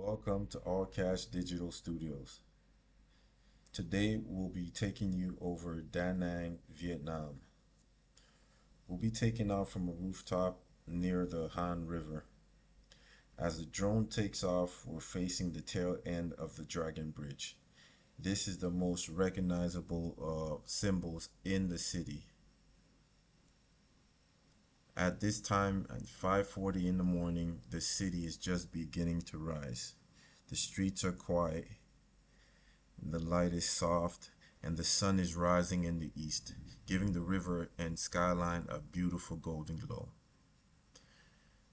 Welcome to All Cash Digital Studios. Today we'll be taking you over Da Nang, Vietnam. We'll be taking off from a rooftop near the Hàn River. As the drone takes off, we're facing the tail end of the Dragon Bridge. This is the most recognizable symbols in the city. At this time, at 5:40 in the morning, the city is just beginning to rise. The streets are quiet, the light is soft, and the sun is rising in the east, giving the river and skyline a beautiful golden glow.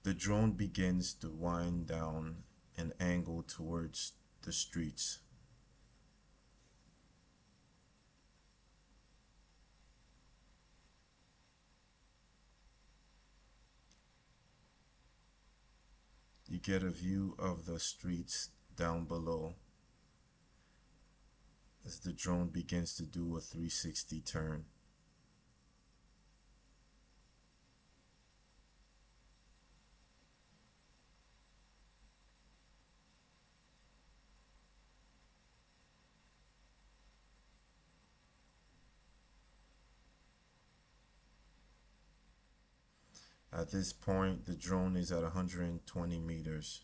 The drone begins to wind down and angle towards the streets. You get a view of the streets down below as the drone begins to do a 360 turn. At this point, the drone is at 120 meters.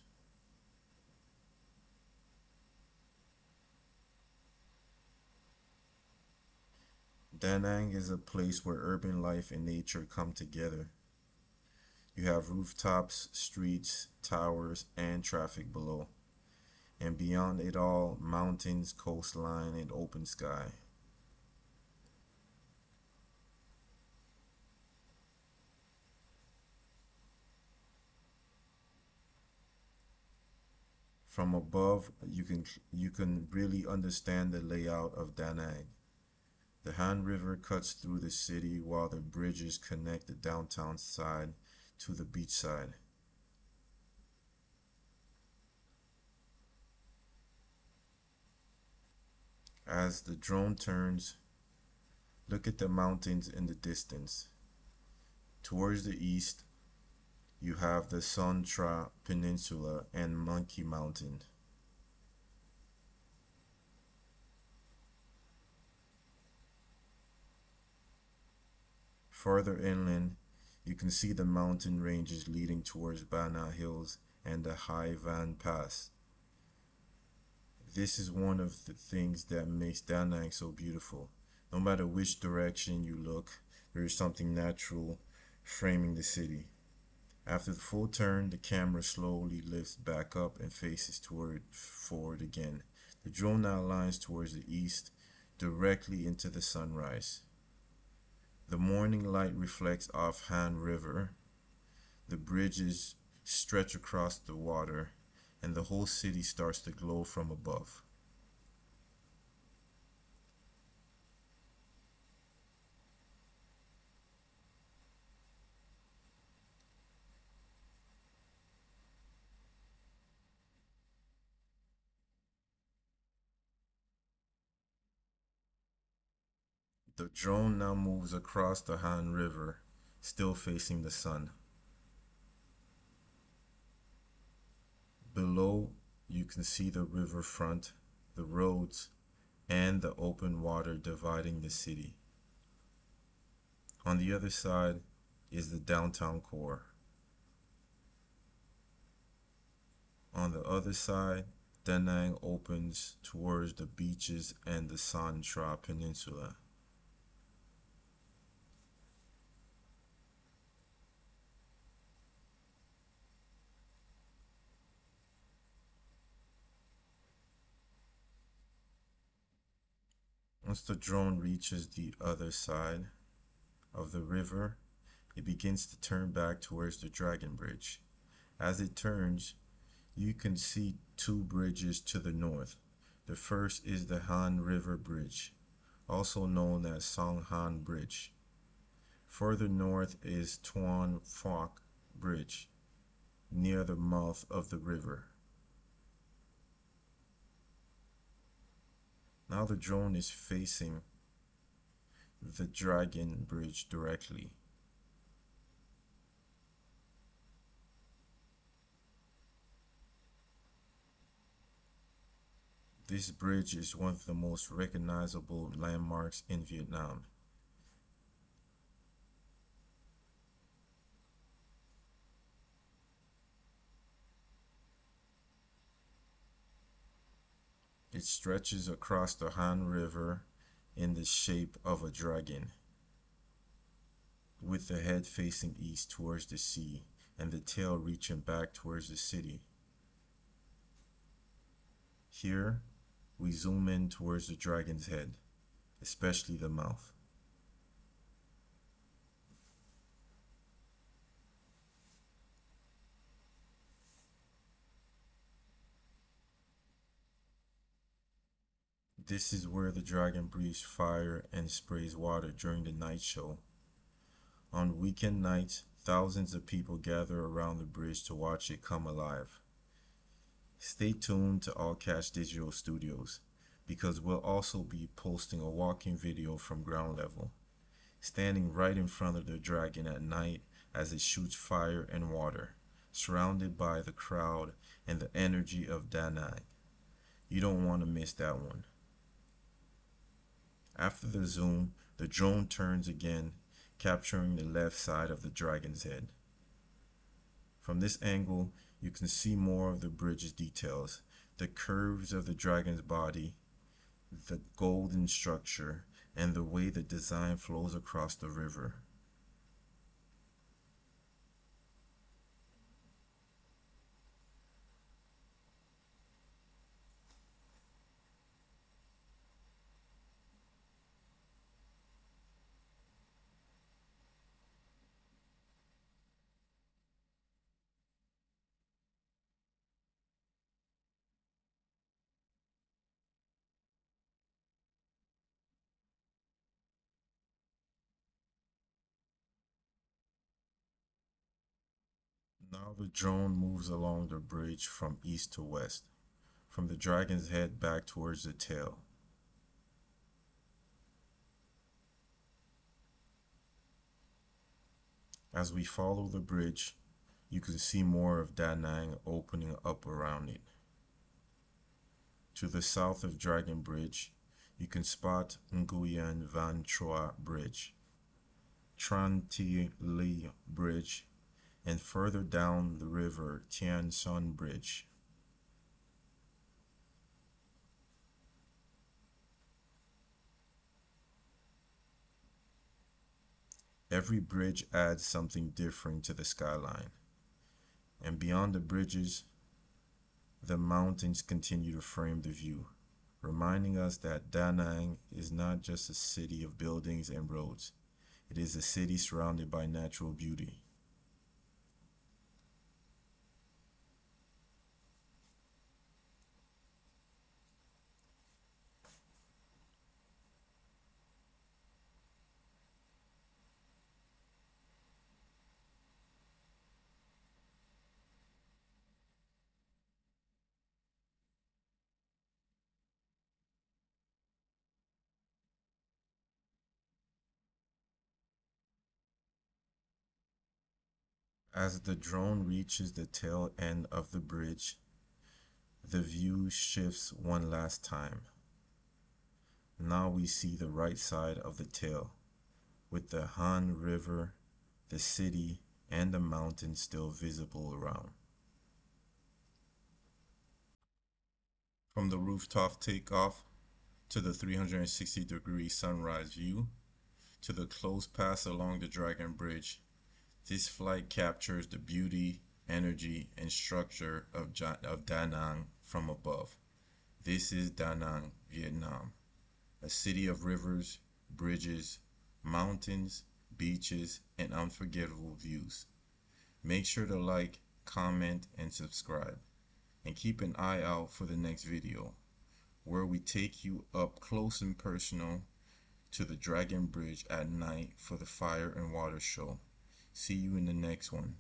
Da Nang is a place where urban life and nature come together. You have rooftops, streets, towers, and traffic below. And beyond it all, mountains, coastline, and open sky. From above, you can really understand the layout of Da Nang. The Han River cuts through the city while the bridges connect the downtown side to the beach side. As the drone turns, look at the mountains in the distance. Towards the east, you have the Son Tra Peninsula and Monkey Mountain. Farther inland, you can see the mountain ranges leading towards Bana Hills and the Hai Van Pass. This is one of the things that makes Da Nang so beautiful. No matter which direction you look, there is something natural framing the city. After the full turn, the camera slowly lifts back up and faces forward again. The drone now lines towards the east, directly into the sunrise. The morning light reflects off Han River. The bridges stretch across the water, and the whole city starts to glow from above. The drone now moves across the Han River, still facing the sun. Below, you can see the riverfront, the roads, and the open water dividing the city. On the other side is the downtown core. On the other side, Da Nang opens towards the beaches and the Son Tra Peninsula. Once the drone reaches the other side of the river, it begins to turn back towards the Dragon Bridge. As it turns, you can see two bridges to the north. The first is the Hàn River Bridge, also known as Song Han Bridge. Further north is Thuận Phước Bridge, near the mouth of the river. Now the drone is facing the Dragon Bridge directly. This bridge is one of the most recognizable landmarks in Vietnam. It stretches across the Hàn River in the shape of a dragon, with the head facing east towards the sea and the tail reaching back towards the city. Here, we zoom in towards the dragon's head, especially the mouth. This is where the dragon breathes fire and sprays water during the night show. On weekend nights, thousands of people gather around the bridge to watch it come alive. Stay tuned to All Cash Digital Studios, because we'll also be posting a walking video from ground level, standing right in front of the dragon at night as it shoots fire and water, surrounded by the crowd and the energy of Da Nang. You don't want to miss that one. After the zoom, the drone turns again, capturing the left side of the dragon's head. From this angle, you can see more of the bridge's details, the curves of the dragon's body, the golden structure, and the way the design flows across the river. Now the drone moves along the bridge from east to west, from the dragon's head back towards the tail. As we follow the bridge, you can see more of Da Nang opening up around it. To the south of Dragon Bridge, you can spot Nguyễn Văn Trỗi Bridge, Trần Thị Lý Bridge, and further down the river, Tiên Sơn Bridge. Every bridge adds something different to the skyline. And beyond the bridges, the mountains continue to frame the view, reminding us that Da Nang is not just a city of buildings and roads. It is a city surrounded by natural beauty. As the drone reaches the tail end of the bridge, the view shifts one last time. Now we see the right side of the tail, with the Hàn River, the city, and the mountains still visible around. From the rooftop takeoff, to the 360-degree sunrise view, to the close pass along the Dragon Bridge, this flight captures the beauty, energy, and structure of Da Nang from above. This is Da Nang, Vietnam, a city of rivers, bridges, mountains, beaches, and unforgettable views. Make sure to like, comment, and subscribe. And keep an eye out for the next video, where we take you up close and personal to the Dragon Bridge at night for the fire and water show. See you in the next one.